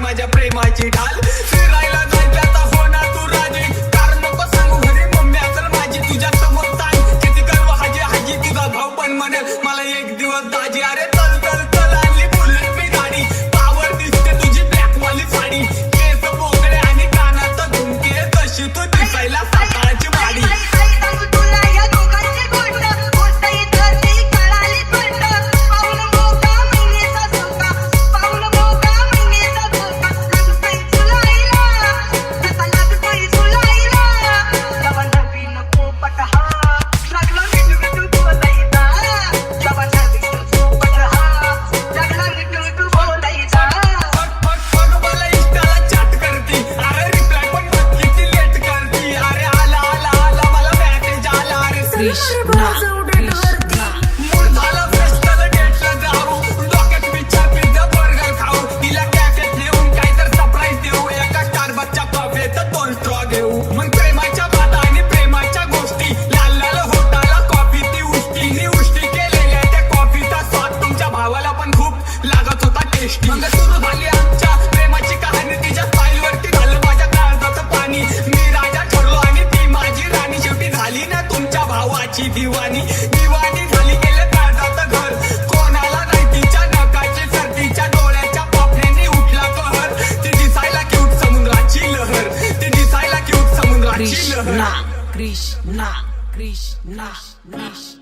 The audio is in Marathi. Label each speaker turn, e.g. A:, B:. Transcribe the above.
A: माझ्या प्रेमाची ढाल फिरायला जायचं आता हो ना तू राजी कारण नको सांगू घरी मम्मी असेल माझी तुझ्या समोर ताई किती गर्व हाजी हाजी तुझा भाऊ पण म्हणेल मला एक दिवस दाजी अरे चल चल चल आणली बुलेट मी गाडी पावर दिसते तुझी ब्लॅक वाली साडी केस मोकळे आणि कानात झुमके तशी तू दिसायला सकाळची वाडी सुरू झाली आमच्या प्रेमाची कहाणी तिच्या स्टाईल वरती झालं माझ्या काळजाचं पाणी मी राजा ठरलो आणि ती माझी राणी शेवटी झाली ना तुमच्या भावाची दिवाणी दिवाणी झाली गेले काळजाचं घर कोणाला नाही तिच्या नकाची सर्दीच्या डोळ्याच्या पापण्याने उठला कहर ती दिसायला क्यूट समुद्राची लहर ती दिसायला क्यूट समुद्राची लहर
B: कृष्णा कृष्णा कृष्णा कृष्णा